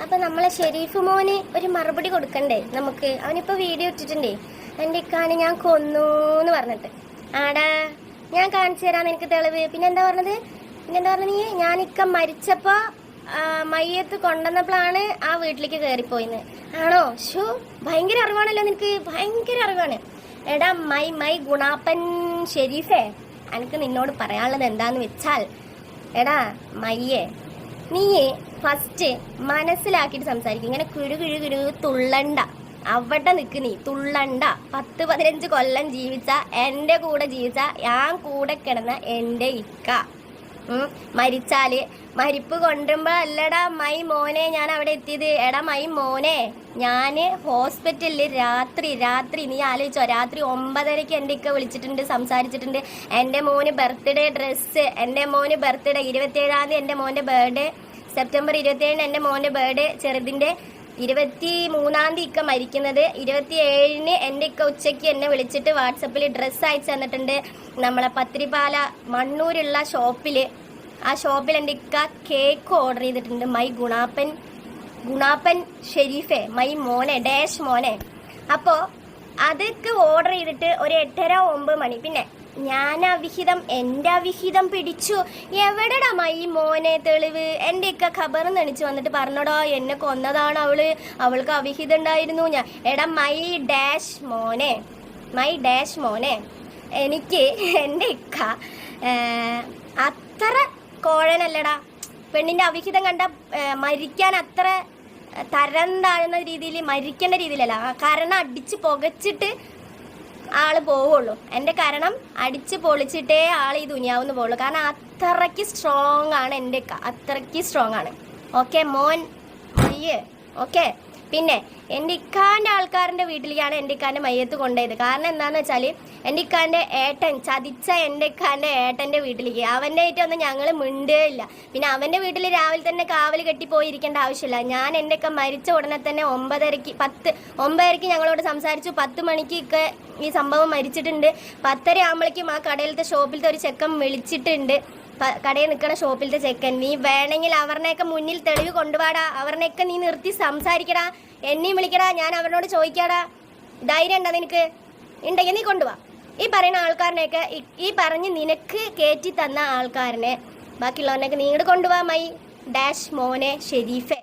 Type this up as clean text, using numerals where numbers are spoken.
അപ്പൊ നമ്മളെ ഷെരീഫ് മോന് ഒരു മറുപടി കൊടുക്കണ്ടേ നമുക്ക്? അവനിപ്പോ വീഡിയോ ഇട്ടിട്ടുണ്ടേ, എൻ്റെ ഇക്കാനെ ഞാൻ കൊന്നൂന്ന് പറഞ്ഞിട്ട്. ആടാ ഞാൻ കാണിച്ചു തരാം നിനക്ക് തെളിവ്. പിന്നെന്താ പറഞ്ഞത് നീ? ഞാനിക്ക മരിച്ചപ്പോ മയ്യത്ത് കൊണ്ടുവന്നപ്പോഴാണ് ആ വീട്ടിലേക്ക് കയറിപ്പോയിന്ന്. ആണോ? ഷോ ഭയങ്കര അറിവാണല്ലോ നിനക്ക്, ഭയങ്കര അറിവാണ്. എടാ മൈ ഗുണാപ്പൻ ഷെരീഫേ, എനിക്ക് നിന്നോട് പറയാനുള്ളത് എന്താന്ന് വെച്ചാൽ, എടാ മയ്യേ, നീ ഫസ്റ്റ് മനസ്സിലാക്കിയിട്ട് സംസാരിക്കും. ഇങ്ങനെ കുരു തുള്ളണ്ട, അവിടെ നിൽക്ക് നീ, തുള്ളണ്ട. 10-15 കൊല്ലം ജീവിച്ച എൻ്റെ കൂടെ ജീവിച്ച ഞാൻ കൂടെ കിടന്ന എൻ്റെ ഇക്ക മരിച്ചാല് മരിപ്പ് കൊണ്ടുമ്പോഴല്ലടാ മൈ മോനെ ഞാൻ അവിടെ എത്തിയത്. എടാ മൈ മോനെ, ഞാന് ഹോസ്പിറ്റലിൽ രാത്രി നീ ആലോചിച്ചോ, രാത്രി 9:30 എൻ്റെ ഇക്ക വിളിച്ചിട്ടുണ്ട്, സംസാരിച്ചിട്ടുണ്ട്. എൻ്റെ മോന് ബർത്ത്ഡേ ഡ്രസ്സ്, എൻ്റെ മോന് ബർത്ത്ഡേ 27-ാം തീയതി എൻ്റെ മോൻ്റെ ബർത്ത്ഡേ, സെപ്റ്റംബർ 27-ന് എൻ്റെ മോൻ്റെ ബർത്ത്ഡേ ചെറുതിൻ്റെ, 23-ാം തീയതി ഇക്ക മരിക്കുന്നത്, 27-ന് എൻ്റെ ഇക്ക ഉച്ചയ്ക്ക് എന്നെ വിളിച്ചിട്ട് വാട്സപ്പിൽ ഡ്രസ്സ് അയച്ചു തന്നിട്ടുണ്ട്. നമ്മളെ പത്രിപാല മണ്ണൂരുള്ള ആ ഷോപ്പിൽ എൻ്റെ ഇക്ക കേക്ക് ഓർഡർ ചെയ്തിട്ടുണ്ട്. മൈ ഗുണാപ്പൻ ഷെരീഫെ, മൈ മോനെ ഡാഷ് മോനെ. അപ്പോൾ അതൊക്കെ ഓർഡർ ചെയ്തിട്ട് ഒരു 8:30-9 മണി. പിന്നെ എൻ്റെ അവിഹിതം പിടിച്ചു. എവിടെടാ മൈ മോനെ തെളിവ്? എൻ്റെ ഇക്ക ഖബർ നെണിച്ച് വന്നിട്ട് പറഞ്ഞോടാ എന്നെ കൊന്നതാണ് അവൾക്ക് അവിഹിതം ഉണ്ടായിരുന്നു. എടാ മൈ ഡാഷ് മോനെ, എനിക്ക് എൻ്റെ ഇക്ക അത്ര കോഴനല്ലടാ. പെണ്ണിൻ്റെ അവിഹിതം കണ്ട മരിക്കാൻ അത്ര തരം താഴുന്ന രീതിയിൽ, മരിക്കേണ്ട രീതിയിലല്ല. കാരണം അടിച്ച് പുകച്ചിട്ട് ആള് പോവുള്ളൂ. എൻ്റെ കാരണം അടിച്ച് പൊളിച്ചിട്ടേ ആൾ ഈ ദുനിയാവുന്ന് പോവുള്ളൂ. കാരണം അത്രയ്ക്ക് സ്ട്രോങ് ആണ് എൻ്റെ ഇക്ക, അത്രയ്ക്ക് സ്ട്രോങ് ആണ്. ഓക്കെ മോൻ മയ്യ്, ഓക്കെ. പിന്നെ എൻ്റെ ഇക്കാൻ്റെ ആൾക്കാരുടെ വീട്ടിലേക്കാണ് എൻ്റെ ഇക്കാൻ്റെ മയ്യത്ത് കൊണ്ടുപോയത്. കാരണം എന്താണെന്ന് വെച്ചാൽ, എൻ്റെ ഇക്കാൻ്റെ ഏട്ടൻ ചതിച്ച എൻ്റെ ഇക്കാൻ്റെ ഏട്ടൻ്റെ വീട്ടിലേക്ക് അവൻ്റെ ആയിട്ടൊന്നും ഞങ്ങൾ മിണ്ടുകയില്ല. പിന്നെ അവൻ്റെ വീട്ടിൽ രാവിലെ തന്നെ കാവൽ കെട്ടിപ്പോയിരിക്കേണ്ട ആവശ്യമില്ല. ഞാൻ എൻ്റെ ഒക്കെ മരിച്ച ഉടനെ തന്നെ 9:30 ഞങ്ങളോട് സംസാരിച്ചു. 10 മണിക്ക് ഒക്കെ ഈ സംഭവം മരിച്ചിട്ടുണ്ട്. 10:30 ആകുമ്പോഴേക്കും ആ കടയിലത്തെ ഷോപ്പിലത്തെ ഒരു ചെക്കൻ വിളിച്ചിട്ടുണ്ട്. കടയിൽ നിൽക്കണ ഷോപ്പിലത്തെ ചെക്കൻ, നീ വേണമെങ്കിൽ അവരുടെയൊക്കെ മുന്നിൽ തെളിവ് കൊണ്ടുപോടാ, അവരുടെയൊക്കെ നീ നിർത്തി സംസാരിക്കടാ, എന്നെയും വിളിക്കടാ, ഞാൻ അവരോട് ചോദിക്കാടാ. ധൈര്യം ഉണ്ടോ നിനക്ക്? ഉണ്ടെങ്കിൽ നീ കൊണ്ടുപോവാ. ഈ പറയുന്ന ആൾക്കാരനെയൊക്കെ, ഈ പറഞ്ഞ് നിനക്ക് കയറ്റി തന്ന ആൾക്കാരനെ, ബാക്കിയുള്ളവരെയൊക്കെ നീ ഇങ്ങോട്ട് കൊണ്ടുപോവാ. മൈ ഡാഷ് മോനെ ഷെരീഫെ.